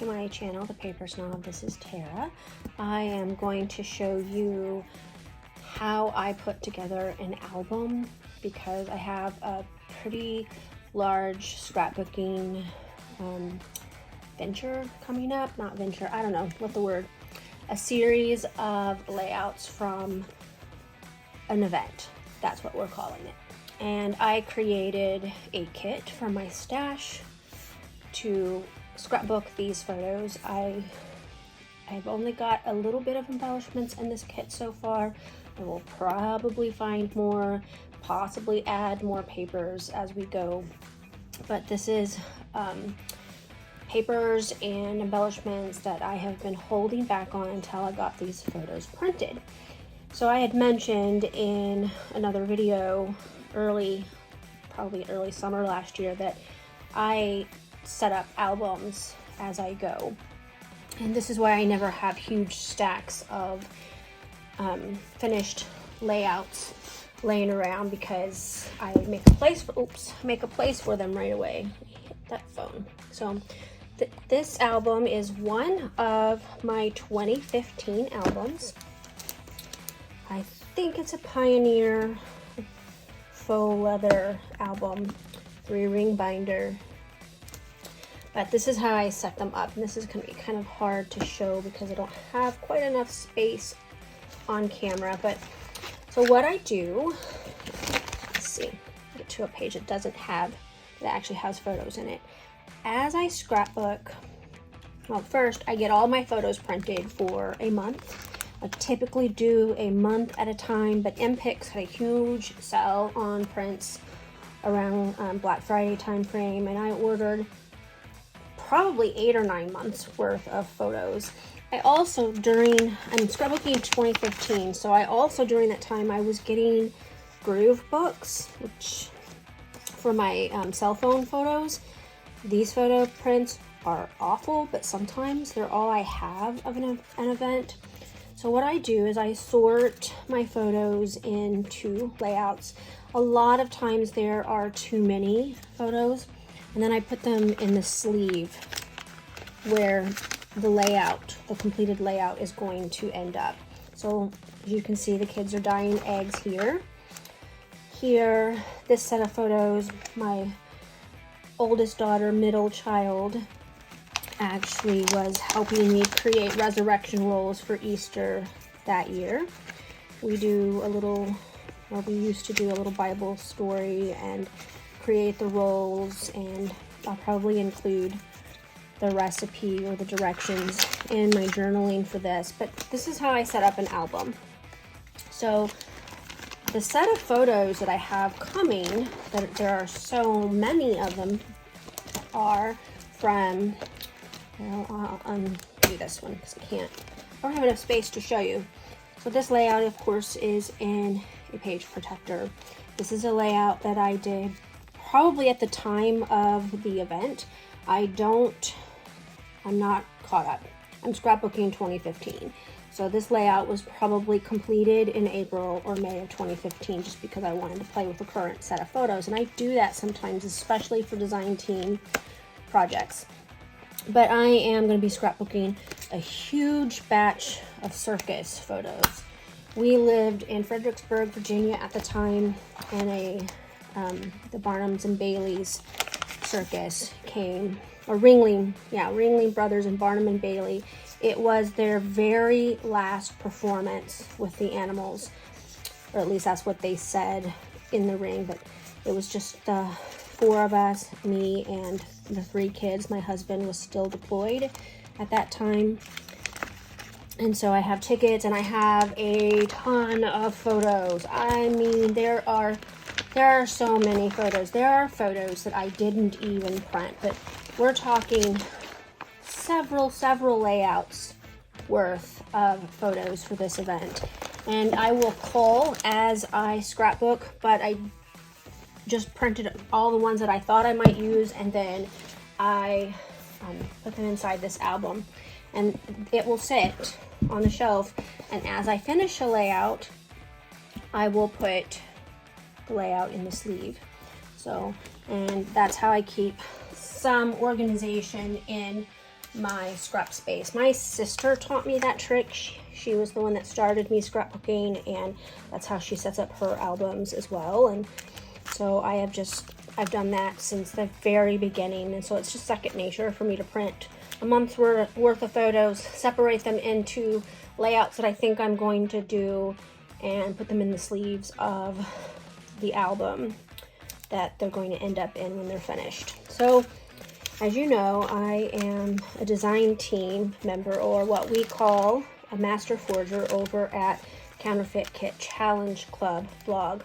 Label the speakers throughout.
Speaker 1: to my channel, The Paper Snob. This is Tara. I am going to show you how I put together an album because I have a pretty large scrapbooking venture coming up. Not venture, I don't know what the word. A series of layouts from an event. That's what we're calling it. And I created a kit from my stash to scrapbook these photos. I've only got a little bit of embellishments in this kit so far. I will probably find more, possibly add more papers as we go. But this is papers and embellishments that I have been holding back on until I got these photos printed. So I had mentioned in another video probably early summer last year, that I set up albums as I go. And this is why I never have huge stacks of finished layouts laying around, because I make a place for them right away. Hit that phone. So this album is one of my 2015 albums. I think it's a Pioneer faux leather album, 3-ring binder. But this is how I set them up, and this is going to be kind of hard to show because I don't have quite enough space on camera. But so what I do, let's see, get to a page that actually has photos in it. As I scrapbook, well, first I get all my photos printed for a month. I typically do a month at a time, but MPix had a huge sale on prints around Black Friday time frame, and I ordered probably 8 or 9 months worth of photos. I also, I'm scrapbooking 2015, so I also, during that time, I was getting groove books, which for my cell phone photos. These photo prints are awful, but sometimes they're all I have of an event. So what I do is I sort my photos into layouts. A lot of times there are too many photos, and then I put them in the sleeve where the completed layout is going to end up. So as you can see, the kids are dyeing eggs here. Here, this set of photos, my oldest daughter, middle child, actually was helping me create resurrection rolls for Easter that year. We used to do a little Bible story and create the rolls, and I'll probably include the recipe or the directions in my journaling for this. But this is how I set up an album. So the set of photos that I have coming, that there are so many of them, are from, I'll undo this one because I don't have enough space to show you. So this layout, of course, is in a page protector. This is a layout that I did probably at the time of the event. I'm not caught up. I'm scrapbooking 2015. So this layout was probably completed in April or May of 2015, just because I wanted to play with the current set of photos. And I do that sometimes, especially for design team projects. But I am going to be scrapbooking a huge batch of Circus photos. We lived in Fredericksburg, Virginia at the time, and the Barnums and Bailey's Circus came, or Ringling Brothers and Barnum and Bailey. It was their very last performance with the animals, or at least that's what they said in the ring. But it was just the 4 of us, me and the 3 kids. My husband was still deployed at that time. And so I have tickets, and I have a ton of photos. I mean, there are so many photos. There are photos that I didn't even print, but we're talking several layouts worth of photos for this event. And I will cull as I scrapbook, but I just printed all the ones that I thought I might use, and then I put them inside this album, and it will sit on the shelf. And as I finish a layout, I will put the layout in the sleeve. So, and that's how I keep some organization in my scrap space. My sister taught me that trick. She was the one that started me scrapbooking, and that's how she sets up her albums as well. And so I've done that since the very beginning, and so it's just second nature for me to print a month's worth of photos, separate them into layouts that I think I'm going to do, and put them in the sleeves of the album that they're going to end up in when they're finished. So as you know, I am a design team member, or what we call a master forger, over at Counterfeit Kit Challenge Club blog.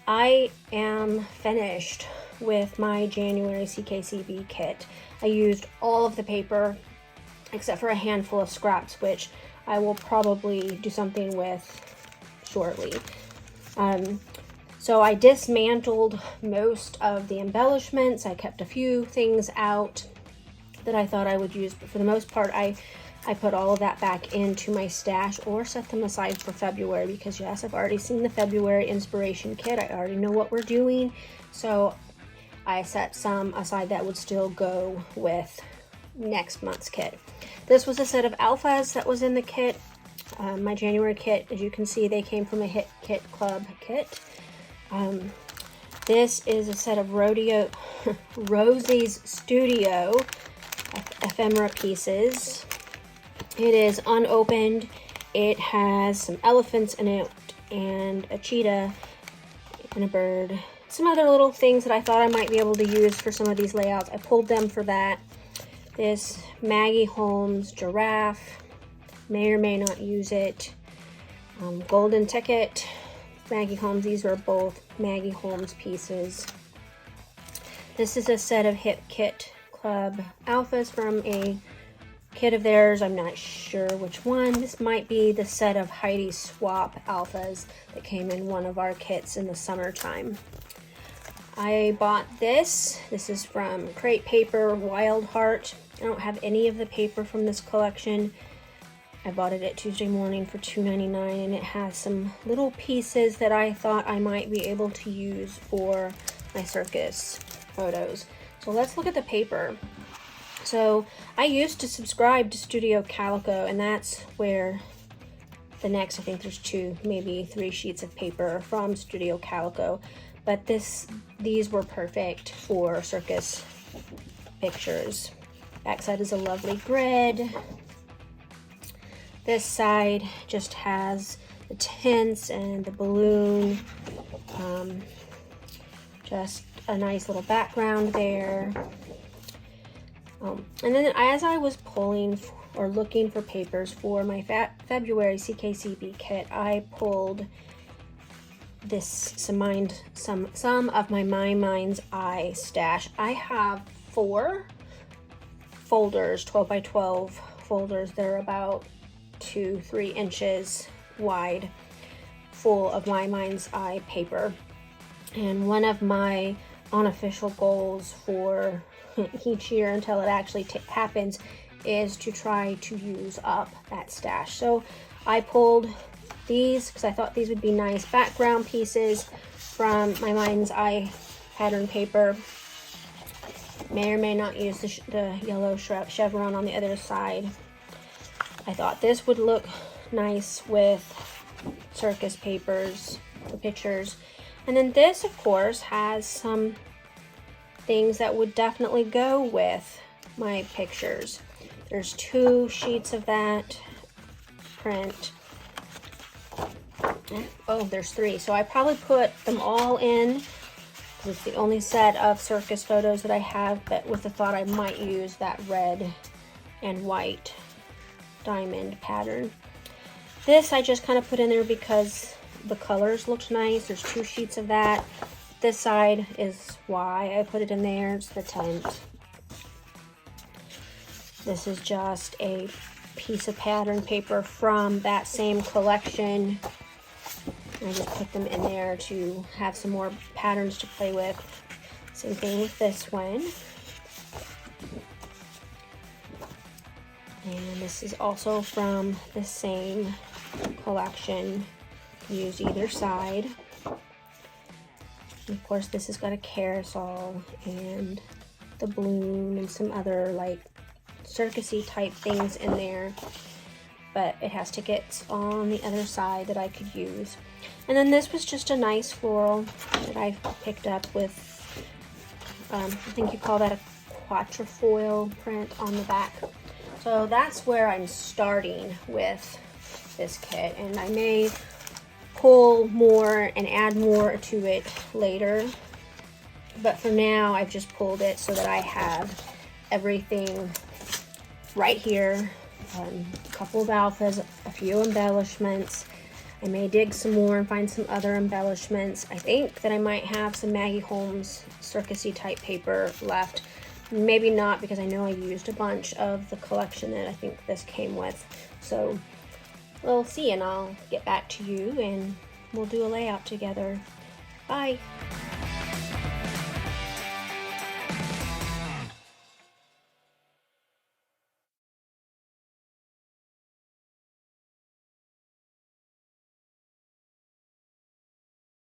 Speaker 1: I am finished with my January CKCB kit. I used all of the paper except for a handful of scraps, which I will probably do something with shortly. So I dismantled most of the embellishments. I kept a few things out that I thought I would use, but for the most part, I put all of that back into my stash or set them aside for February, because yes, I've already seen the February inspiration kit. I already know what we're doing. So I set some aside that would still go with next month's kit. This was a set of alphas that was in the kit. My January kit, as you can see, they came from a Hit Kit Club kit. This is a set of Rosie's Studio ephemera pieces. It is unopened. It has some elephants in it, and a cheetah, and a bird. Some other little things that I thought I might be able to use for some of these layouts. I pulled them for that. This Maggie Holmes giraffe, may or may not use it. Golden ticket, Maggie Holmes. These are both Maggie Holmes pieces. This is a set of Hit Kit Club alphas from a kit of theirs. I'm not sure which one. This might be the set of Heidi Swap alphas that came in one of our kits in the summertime. I bought this. This is from Crate Paper Wild Heart. I don't have any of the paper from this collection. I bought it at Tuesday Morning for $2.99, and it has some little pieces that I thought I might be able to use for my circus photos. So let's look at the paper. So I used to subscribe to Studio Calico, and that's where the next, I think there's 2, maybe 3 sheets of paper from Studio Calico. But these were perfect for circus pictures. Backside is a lovely grid. This side just has the tints and the balloon. Just a nice little background there. And then as I was pulling or looking for papers for my February CKCB kit, I pulled some of my My Mind's Eye stash. I have 4 folders, 12 by 12 folders. They're about 2-3 inches wide, full of My Mind's Eye paper. And one of my unofficial goals for each year until it actually happens is to try to use up that stash. So I pulled these because I thought these would be nice background pieces from My Mind's Eye pattern paper. May or may not use the yellow chevron on the other side. I thought this would look nice with circus papers for pictures. And then this, of course, has some things that would definitely go with my pictures. There's 2 sheets of that print. Oh, there's 3. So I probably put them all in. It's the only set of circus photos that I have, but with the thought I might use that red and white diamond pattern. This I just kind of put in there because the colors looked nice. There's 2 sheets of that. This side is why I put it in there. It's the tent. This is just a piece of pattern paper from that same collection. I just put them in there to have some more patterns to play with. Same thing with this one. And this is also from the same collection. Use either side. And of course, this has got a carousel and the balloon and some other like circusy type things in there, but it has tickets on the other side that I could use. And then this was just a nice floral that I picked up with, I think you call that a quatrefoil print on the back. So that's where I'm starting with this kit, and I may pull more and add more to it later, but for now I've just pulled it so that I have everything right here. A couple of alphas, a few embellishments. I may dig some more and find some other embellishments. I think that I might have some Maggie Holmes circusy type paper left. Maybe not, because I know I used a bunch of the collection that I think this came with. So we'll see, and I'll get back to you and we'll do a layout together. Bye.